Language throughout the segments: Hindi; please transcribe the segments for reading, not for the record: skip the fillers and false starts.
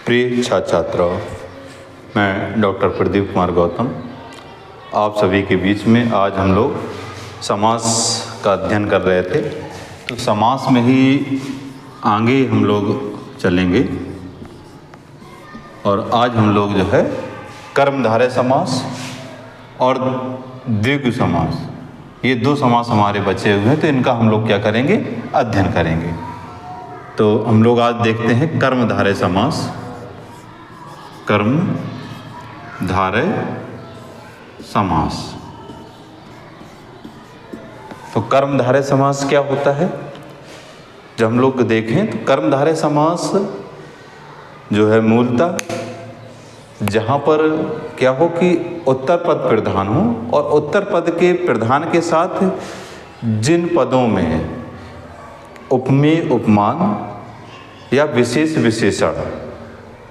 प्रिय छात्र छात्राओं, मैं डॉक्टर प्रदीप कुमार गौतम आप सभी के बीच में आज हम लोग समास का अध्ययन कर रहे थे। तो समास में ही आगे हम लोग चलेंगे और आज हम लोग जो है कर्मधारय समास और द्विगु समास, ये दो समास हमारे बचे हुए हैं, तो इनका हम लोग क्या करेंगे, अध्ययन करेंगे। तो हम लोग आज देखते हैं कर्मधारय समास। कर्मधारय समास। तो कर्मधारय समास क्या होता है, जब हम लोग देखें तो कर्मधारय समास जो है मूलतः जहाँ पर क्या हो कि उत्तर पद प्रधान हो और उत्तर पद के प्रधान के साथ जिन पदों में उपमेय उपमान या विशेष विशेषण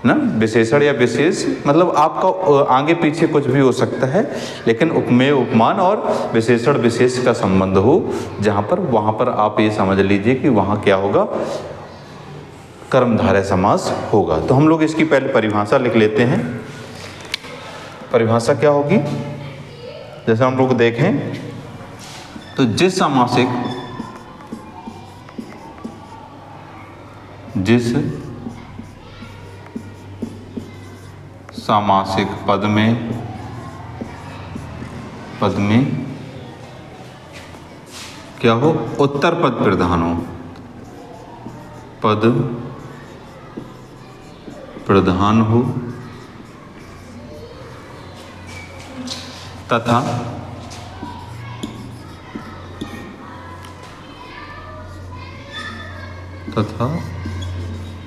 ना, विशेषण या विशेष मतलब आपका आगे पीछे कुछ भी हो सकता है, लेकिन उपमेय उपमान और विशेषण विशेष का संबंध हो जहाँ पर, वहाँ पर आप ये समझ लीजिए कि वहाँ क्या होगा, कर्मधारय समास होगा। तो हम लोग इसकी पहले परिभाषा लिख लेते हैं। परिभाषा क्या होगी, जैसे हम लोग देखें तो जिस सामासिक पद में क्या हो, उत्तर पद प्रधान हो, पद प्रधान हो तथा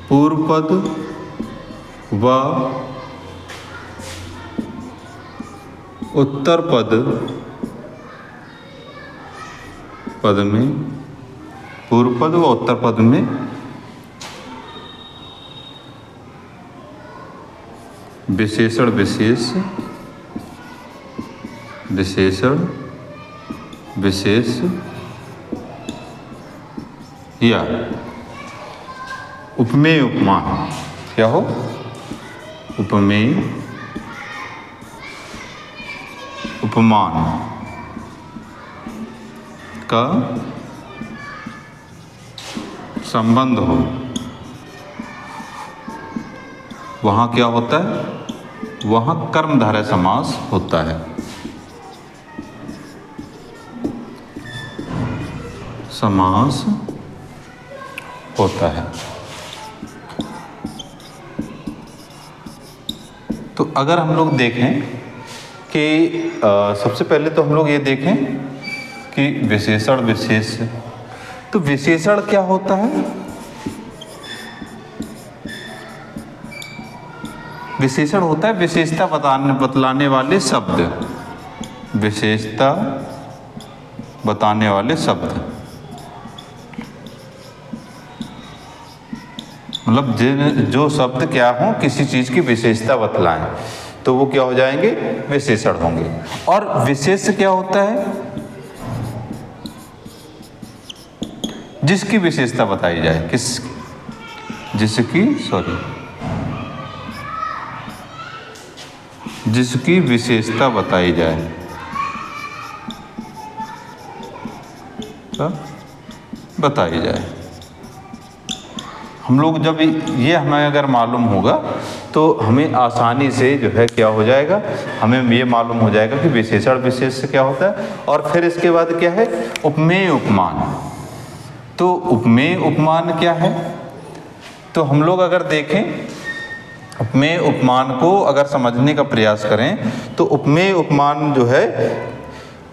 पूर्व पद व उत्तर पद में, पूर्व पद व उत्तर पद में विशेषण विशेष या उपमेय उपमान क्या हो, उपमेय उपमान का संबंध हो, वहाँ क्या होता है, वहाँ कर्मधारय समास होता है। समास होता है। तो अगर हम लोग देखें कि सबसे पहले तो हम लोग ये देखें कि विशेषण विशेष, तो विशेषण क्या होता है, विशेषण होता है विशेषता बतलाने वाले शब्द, विशेषता बताने वाले शब्द, मतलब जो शब्द क्या हो किसी चीज की विशेषता बतलाएं तो वो क्या हो जाएंगे, विशेषण होंगे। और विशेष क्या होता है, जिसकी विशेषता बताई जाए, जिसकी विशेषता बताई जाए, बताई जाए। हम लोग जब ये हमें अगर मालूम होगा तो हमें आसानी से जो है क्या हो जाएगा, हमें ये मालूम हो जाएगा कि विशेषण विशेष क्या होता है। और फिर इसके बाद क्या है, उपमेय उपमान। तो उपमेय उपमान क्या है, तो हम लोग अगर देखें उपमेय उपमान को अगर समझने का प्रयास करें तो उपमेय उपमान जो है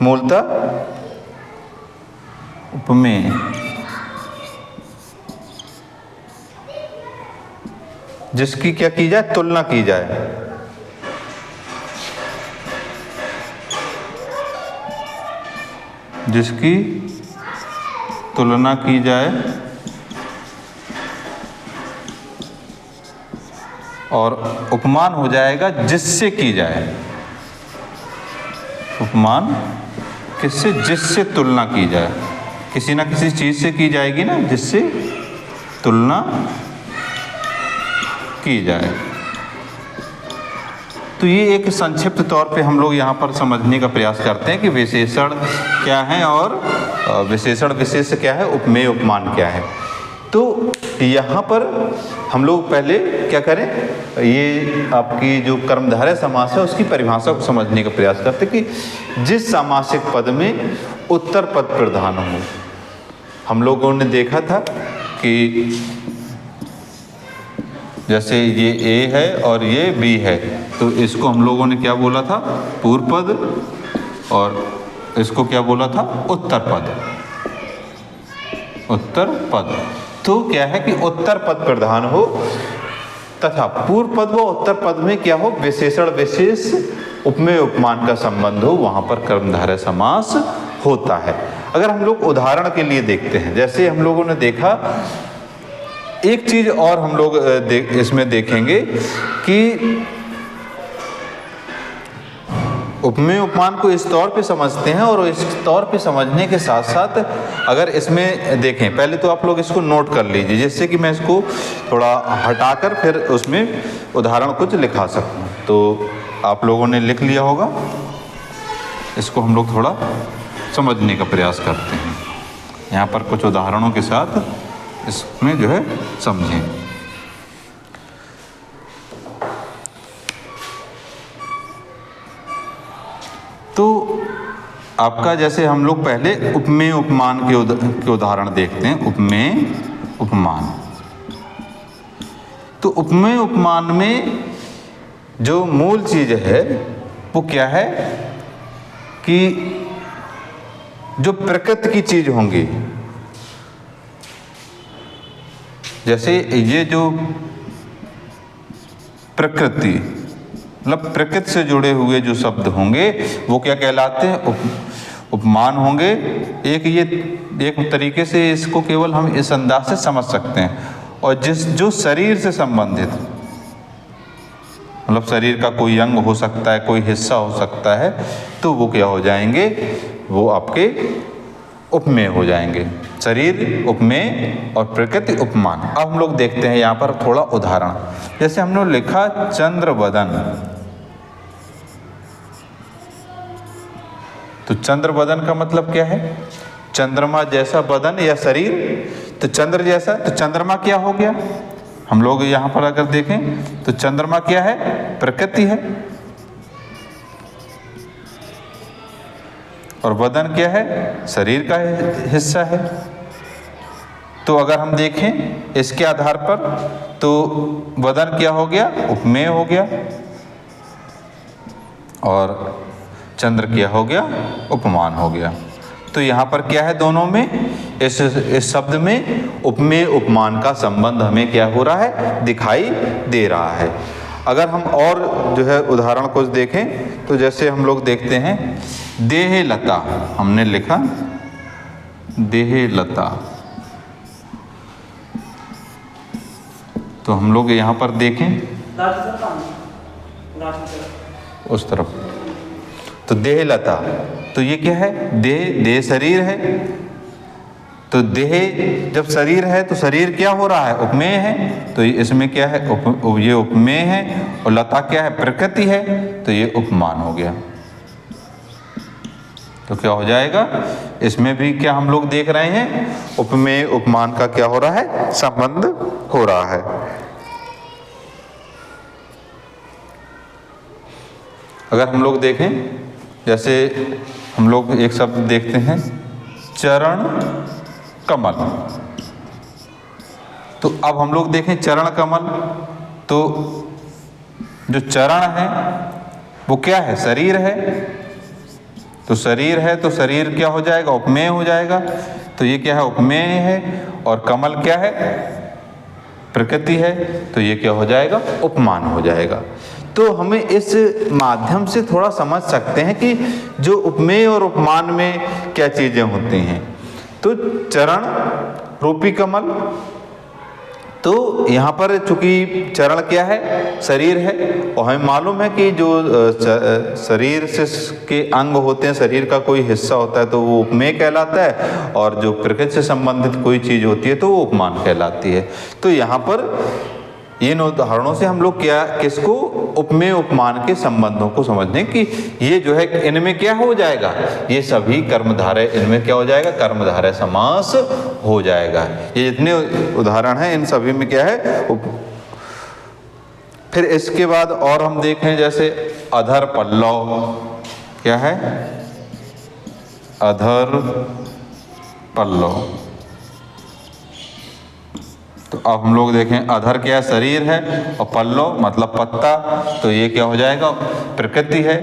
मूलतः उपमेय जिसकी क्या की जाए, तुलना की जाए, जिसकी तुलना की जाए और उपमान हो जाएगा जिससे की जाए। उपमान किससे, जिससे तुलना की जाए, किसी ना किसी चीज से की जाएगी ना, जिससे तुलना की जाए। तो ये एक संक्षिप्त तौर पे हम लोग यहाँ पर समझने का प्रयास करते हैं कि विशेषण क्या है और विशेषण विशेष क्या है, उपमेय उपमान क्या है। तो यहाँ पर हम लोग पहले क्या करें, ये आपकी जो कर्मधारय समास है उसकी परिभाषा को समझने का प्रयास करते कि जिस सामासिक पद में उत्तर पद प्रधान हो। हम लोगों ने देखा था कि जैसे ये ए है और ये बी है, तो इसको हम लोगों ने क्या बोला था, पूर्व पद, और इसको क्या बोला था, उत्तर पद। उत्तर पद तो क्या है कि उत्तर पद प्रधान हो तथा पूर्व पद व उत्तर पद में क्या हो, विशेषण विशेष उपमेय उपमान का संबंध हो, वहां पर कर्मधारय समास होता है। अगर हम लोग उदाहरण के लिए देखते हैं, जैसे हम लोगों ने देखा एक चीज और हम लोग इसमें देखेंगे कि उपमेय उपमान को इस तौर पे समझते हैं, और इस तौर पे समझने के साथ साथ अगर इसमें देखें, पहले तो आप लोग इसको नोट कर लीजिए जिससे कि मैं इसको थोड़ा हटाकर फिर उसमें उदाहरण कुछ लिखा सकूं। तो आप लोगों ने लिख लिया होगा, इसको हम लोग थोड़ा समझने का प्रयास करते हैं। यहाँ पर कुछ उदाहरणों के साथ इसमें जो है समझें। तो आपका जैसे हम लोग पहले उपमेय उपमान के उदाहरण देखते हैं। उपमेय उपमान, तो उपमेय उपमान में जो मूल चीज है वो क्या है कि जो प्रकृति की चीज होंगी, जैसे ये जो प्रकृति मतलब प्रकृति से जुड़े हुए जो शब्द होंगे वो क्या कहलाते हैं, उपमान होंगे। एक तरीके से इसको केवल हम इस अंदाज से समझ सकते हैं। और जो शरीर से संबंधित, मतलब शरीर का कोई अंग हो सकता है, कोई हिस्सा हो सकता है, तो वो क्या हो जाएंगे, वो आपके उपमेय हो जाएंगे। शरीर उपमेय और प्रकृति उपमान। अब हम लोग देखते हैं यहाँ पर थोड़ा उदाहरण। जैसे हमने लिखा चंद्र बदन, तो चंद्र बदन का मतलब क्या है, चंद्रमा जैसा बदन या शरीर। तो चंद्र जैसा, तो चंद्रमा क्या हो गया, हम लोग यहाँ पर अगर देखें तो चंद्रमा क्या है, प्रकृति है, और बदन क्या है, शरीर का हिस्सा है। तो अगर हम देखें इसके आधार पर, तो बदन क्या हो गया, उपमेय हो गया, और चंद्र क्या हो गया, उपमान हो गया। तो यहाँ पर क्या है, दोनों में इस शब्द में उपमेय उपमान का संबंध हमें क्या हो रहा है, दिखाई दे रहा है। अगर हम और जो है उदाहरण कुछ देखें, तो जैसे हम लोग देखते हैं देह लता, हमने लिखा देह लता, तो हम लोग यहाँ पर देखें उस तरफ, तो देह लता, तो ये क्या है, देह शरीर है। तो देह जब शरीर है तो शरीर क्या हो रहा है, उपमेय है। तो इसमें क्या है, ये उपमेय है, और लता क्या है, प्रकृति है, तो ये उपमान हो गया। तो क्या हो जाएगा, इसमें भी क्या हम लोग देख रहे हैं, उपमेय उपमान का क्या हो रहा है, संबंध हो रहा है। अगर हम लोग देखें, जैसे हम लोग एक शब्द देखते हैं चरण कमल, तो अब हम लोग देखें चरण कमल, तो जो चरण है वो क्या है, शरीर है। तो शरीर है तो शरीर क्या हो जाएगा, उपमेय हो जाएगा। तो ये क्या है, उपमेय है, और कमल क्या है, प्रकृति है, तो ये क्या हो जाएगा, उपमान हो जाएगा। तो हमें इस माध्यम से थोड़ा समझ सकते हैं कि जो उपमेय और उपमान में क्या चीज़ें होती हैं। तो चरण रूपी कमल, तो यहाँ पर चूंकि चरण क्या है, शरीर है, और हमें मालूम है कि जो शरीर से के अंग होते हैं, शरीर का कोई हिस्सा होता है, तो वो उपमेय कहलाता है, और जो प्रकृति से संबंधित कोई चीज़ होती है तो वो उपमान कहलाती है। तो यहाँ पर इन उदाहरणों से हम लोग क्या किसको उपमेय उपमान के संबंधों को समझने कि ये जो है इनमें क्या हो जाएगा, ये सभी कर्मधारय, इनमें क्या हो जाएगा, कर्मधारय समास हो जाएगा। ये जितने उदाहरण हैं इन सभी में क्या है फिर इसके बाद और हम देखें जैसे अधर पल्लव, क्या है, अधर पल्लव। तो अब हम लोग देखें अधर क्या शरीर है और पल्लव मतलब पत्ता, तो ये क्या हो जाएगा, प्रकृति है।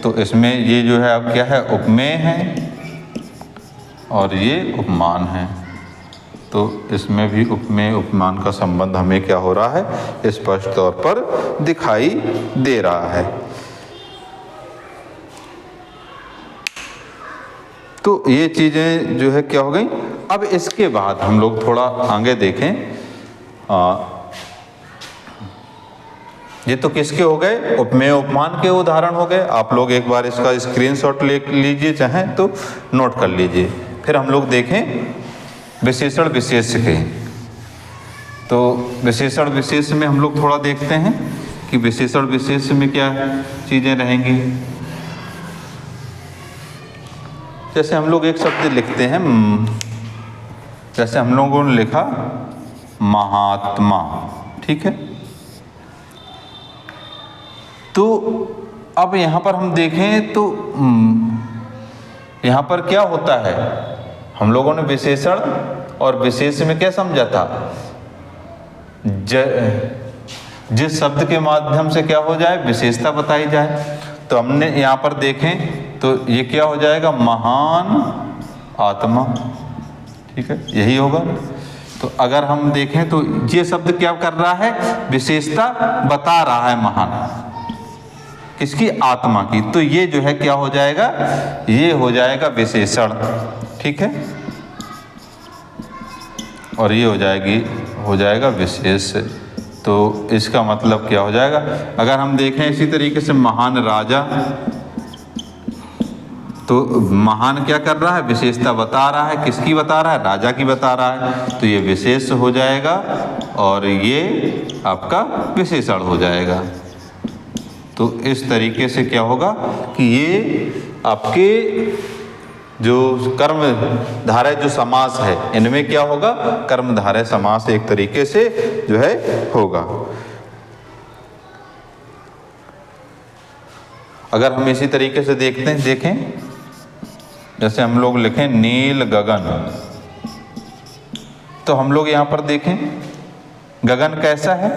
तो इसमें ये जो है अब क्या है, उपमेय है और ये उपमान है। तो इसमें भी उपमेय उपमान का संबंध हमें क्या हो रहा है, स्पष्ट तौर पर दिखाई दे रहा है। तो ये चीजें जो है क्या हो गई। अब इसके बाद हम लोग थोड़ा आगे देखें, ये तो किसके हो गए, उपमेय उपमान के उदाहरण हो गए। आप लोग एक बार इसका स्क्रीनशॉट ले लीजिए, चाहें तो नोट कर लीजिए। फिर हम लोग देखें विशेषण विशेष के। तो विशेषण विशेष में हम लोग थोड़ा देखते हैं कि विशेषण विशेष में क्या चीजें रहेंगी। जैसे हम लोग एक शब्द लिखते हैं, जैसे हम लोगों ने लिखा महात्मा, ठीक है। तो अब यहाँ पर हम देखें तो यहाँ पर क्या होता है, हम लोगों ने विशेषण और विशेष में क्या समझा था, जिस शब्द के माध्यम से क्या हो जाए, विशेषता बताई जाए। तो हमने यहाँ पर देखें तो ये क्या हो जाएगा, महान आत्मा, ठीक है, यही होगा। तो अगर हम देखें तो ये शब्द क्या कर रहा है, विशेषता बता रहा है, महान किसकी, आत्मा की। तो ये जो है क्या हो जाएगा, ये हो जाएगा विशेषण, ठीक है, और ये हो जाएगा विशेष। तो इसका मतलब क्या हो जाएगा, अगर हम देखें इसी तरीके से महान राजा, तो महान क्या कर रहा है, विशेषता बता रहा है, किसकी बता रहा है, राजा की बता रहा है। तो ये विशेष हो जाएगा और ये आपका विशेषण हो जाएगा। तो इस तरीके से क्या होगा कि ये आपके जो कर्मधारय जो समास है, इनमें क्या होगा, कर्मधारय समास एक तरीके से जो है होगा। अगर हम इसी तरीके से देखते हैं, देखें जैसे हम लोग लिखें नील गगन, तो हम लोग यहाँ पर देखें गगन कैसा है,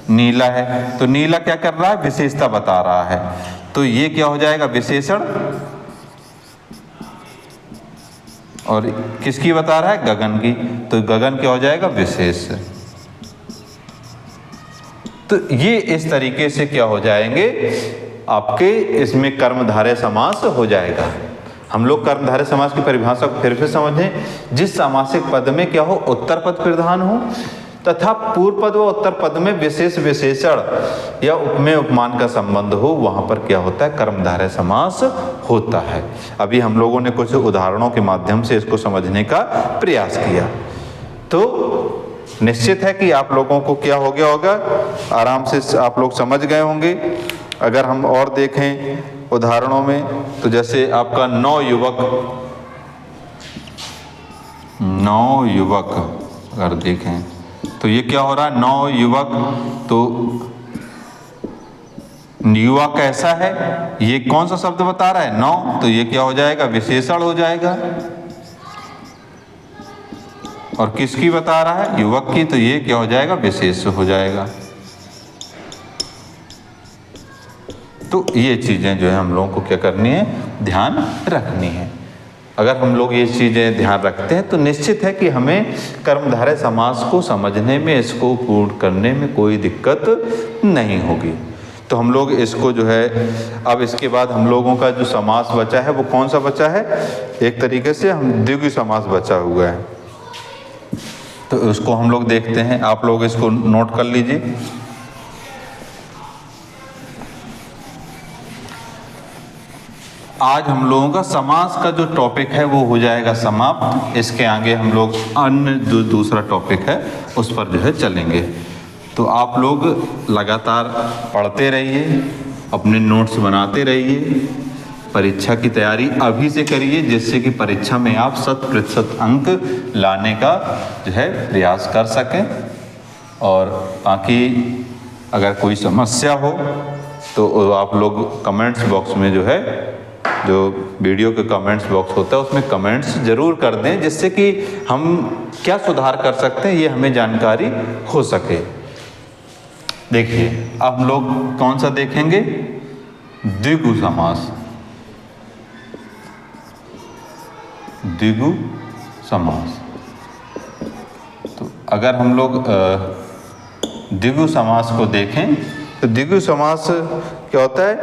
नीला है। तो नीला क्या कर रहा है, विशेषता बता रहा है। तो ये क्या हो जाएगा, विशेषण, और किसकी बता रहा है, गगन की। तो गगन क्या हो जाएगा, विशेष। तो ये इस तरीके से क्या हो जाएंगे आपके, इसमें कर्मधारय समास हो जाएगा। हम लोग कर्मधारय समास की परिभाषा को फिर से समझें। जिस सामासिक पद में क्या हो, उत्तर पद प्रधान हो तथा पूर्व पद व उत्तर पद में विशेष विशेषण या उपमेय उपमान का संबंध हो, वहाँ पर क्या होता है, कर्मधारय समास होता है। अभी हम लोगों ने कुछ उदाहरणों के माध्यम से इसको समझने का प्रयास किया। तो निश्चित है कि आप लोगों को क्या हो गया होगा, आराम से आप लोग समझ गए होंगे। अगर हम और देखें उदाहरणों में, तो जैसे आपका नौ युवक अगर देखें तो ये क्या हो रहा है, नौ युवक। तो युवा कैसा है, ये कौन सा शब्द बता रहा है, नौ। तो ये क्या हो जाएगा, विशेषण हो जाएगा। और किसकी बता रहा है, युवक की। तो ये क्या हो जाएगा, विशेष हो जाएगा। तो ये चीजें जो है हम लोगों को क्या करनी है, ध्यान रखनी है। अगर हम लोग ये चीजें ध्यान रखते हैं तो निश्चित है कि हमें कर्मधारय समास को समझने में, इसको पूर्ण करने में कोई दिक्कत नहीं होगी। तो हम लोग इसको जो है, अब इसके बाद हम लोगों का जो समास बचा है वो कौन सा बचा है, एक तरीके से हम द्विगु समास बचा हुआ है। तो उसको हम लोग देखते हैं, आप लोग इसको नोट कर लीजिए। आज हम लोगों का समास का जो टॉपिक है वो हो जाएगा समाप्त। इसके आगे हम लोग अन्य जो दूसरा टॉपिक है उस पर जो है चलेंगे। तो आप लोग लगातार पढ़ते रहिए, अपने नोट्स बनाते रहिए, परीक्षा की तैयारी अभी से करिए, जिससे कि परीक्षा में आप 100% अंक लाने का जो है प्रयास कर सकें। और बाकी अगर कोई समस्या हो तो आप लोग कमेंट्स बॉक्स में जो है, जो वीडियो के कमेंट्स बॉक्स होता है उसमें कमेंट्स ज़रूर कर दें, जिससे कि हम क्या सुधार कर सकते हैं ये हमें जानकारी हो सके। देखिए अब हम लोग कौन सा देखेंगे, द्विगु समास। द्विगु समास, तो अगर हम लोग द्विगु समास को देखें तो द्विगु समास क्या होता है,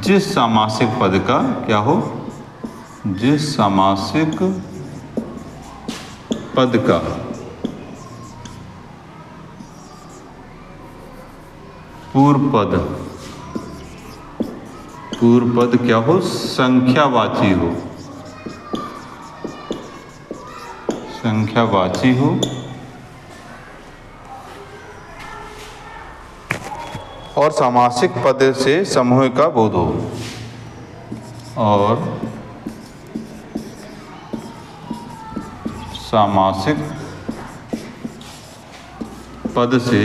जिस सामासिक पद का क्या हो, जिस सामासिक पद का पूर्व पद क्या हो, संख्यावाची हो, संख्यावाची हो और सामासिक पद से समूह का बोध हो, और सामासिक पद से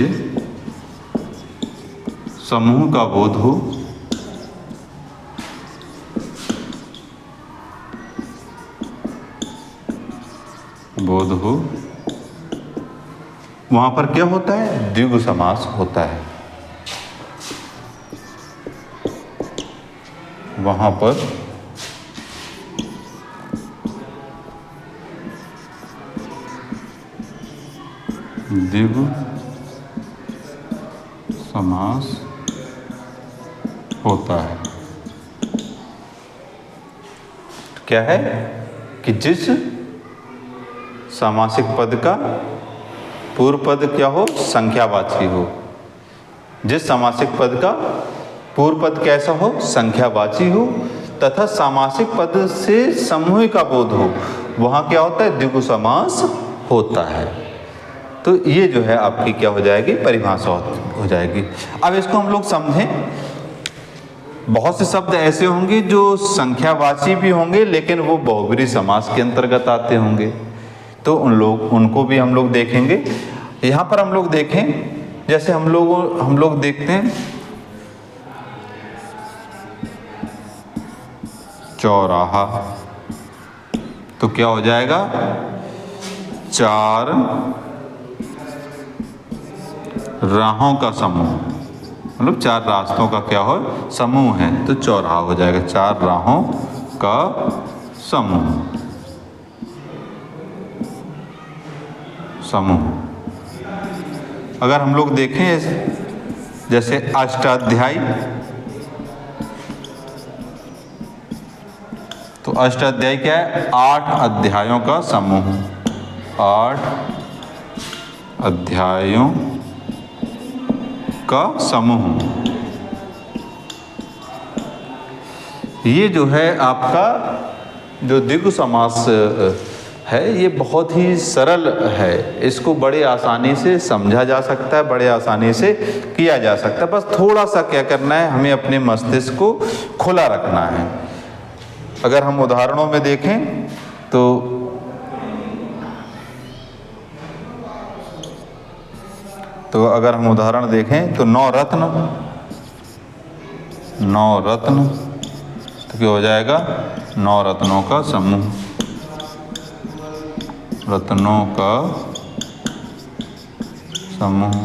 समूह का बोध हो, वहां पर क्या होता है, द्विगु समास होता है। वहां पर द्विगु समास होता है। क्या है कि जिस सामासिक पद का पूर्व पद क्या हो, संख्यावाची हो, जिस सामासिक पद का पूर्व पद कैसा हो, संख्यावाची हो, तथा सामासिक पद से समूह का बोध हो, वहां क्या होता है, द्विगु समास होता है। तो ये जो है आपकी क्या हो जाएगी, परिभाषा हो जाएगी। अब इसको हम लोग समझें। बहुत से शब्द ऐसे होंगे जो संख्यावाची भी होंगे लेकिन वो बहुब्रीहि समास के अंतर्गत आते होंगे, तो उनको भी हम लोग देखेंगे। यहाँ पर हम लोग देखें, जैसे हम लोग देखते हैं चौराहा, तो क्या हो जाएगा, 4 राहों का समूह, मतलब 4 रास्तों का क्या हो, समूह है, तो चौराहा हो जाएगा, 4 राहों का समूह। अगर हम लोग देखें जैसे अष्टाध्यायी, तो अष्टाध्यायी क्या है, 8 अध्यायों का समूह, 8 अध्यायों का समूह। ये जो है आपका जो द्विगु समास है, ये बहुत ही सरल है, इसको बड़े आसानी से समझा जा सकता है, बड़े आसानी से किया जा सकता है। बस थोड़ा सा क्या करना है, हमें अपने मस्तिष्क को खुला रखना है। अगर हम उदाहरणों में देखें तो अगर हम उदाहरण देखें तो 9 रत्न, तो क्या हो जाएगा, 9 रत्नों का समूह, रत्नों का समूह।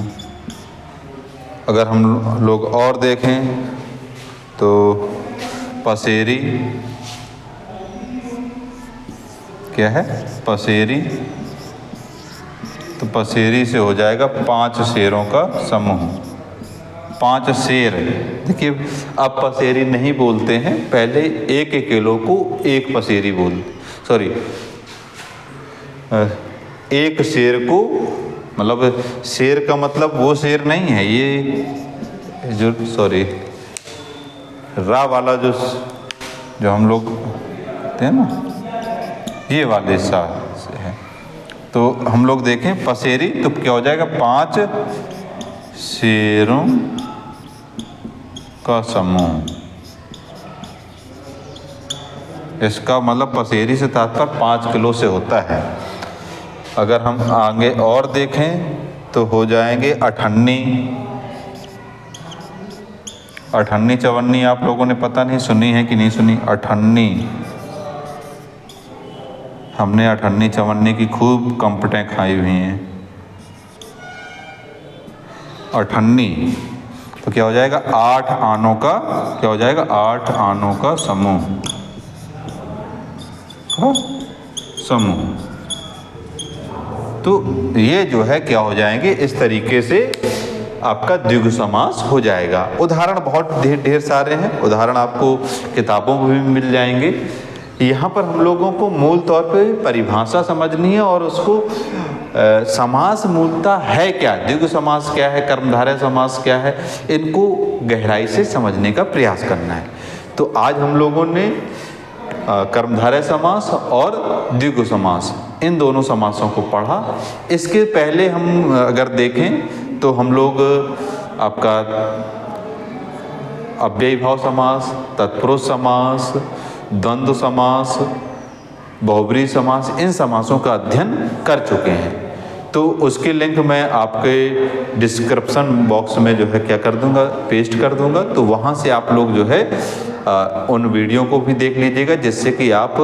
अगर हम लोग और देखें तो पसेरी, क्या है, पसेरी, तो पसेरी से हो जाएगा 5 शेरों का समूह, 5 शेर। देखिए अब पसेरी नहीं बोलते हैं, पहले एक किलो को एक पसेरी एक शेर को, मतलब शेर का मतलब वो शेर नहीं है, ये जो रा वाला जो हम लोग सकते हैं ना, ये वाले सा से है। तो हम लोग देखें पसेरी तो क्या हो जाएगा, 5 शेरों का समूह। इसका मतलब पसेरी से तात्पर्य 5 किलो से होता है। अगर हम आगे और देखें तो हो जाएंगे अठन्नी। अठन्नी चवन्नी आप लोगों ने पता नहीं सुनी है कि नहीं सुनी, अठन्नी। हमने अठन्नी चवन्नी की खूब कंपटें खाई हुई हैं। अठन्नी तो क्या हो जाएगा, 8 आनों का, क्या हो जाएगा, 8 आनों का समूह, समूह। तो ये जो है क्या हो जाएंगे, इस तरीके से आपका द्विगु समास हो जाएगा। उदाहरण बहुत ढेर सारे हैं, उदाहरण आपको किताबों में भी मिल जाएंगे। यहाँ पर हम लोगों को मूल तौर पे परिभाषा समझनी है और उसको समास मूलतः है क्या, द्विगु समास क्या है, कर्मधारय समास क्या है, इनको गहराई से समझने का प्रयास करना है। तो आज हम लोगों ने कर्मधारय समास और द्विगु समास, इन दोनों समासों को पढ़ा। इसके पहले हम अगर देखें तो हम लोग आपका अव्ययीभाव समास, तत्पुरुष समास, द्वंद्व समास, बहुब्रीहि समास, इन समासों का अध्ययन कर चुके हैं। तो उसके लिंक मैं आपके डिस्क्रिप्शन बॉक्स में जो है क्या कर दूंगा, पेस्ट कर दूंगा। तो वहाँ से आप लोग जो है उन वीडियो को भी देख लीजिएगा, जिससे कि आप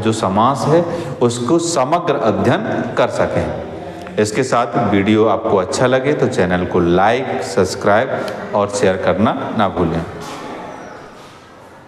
जो समास है उसको समग्र अध्ययन कर सकें। इसके साथ वीडियो आपको अच्छा लगे तो चैनल को लाइक, सब्सक्राइब और शेयर करना ना भूलें।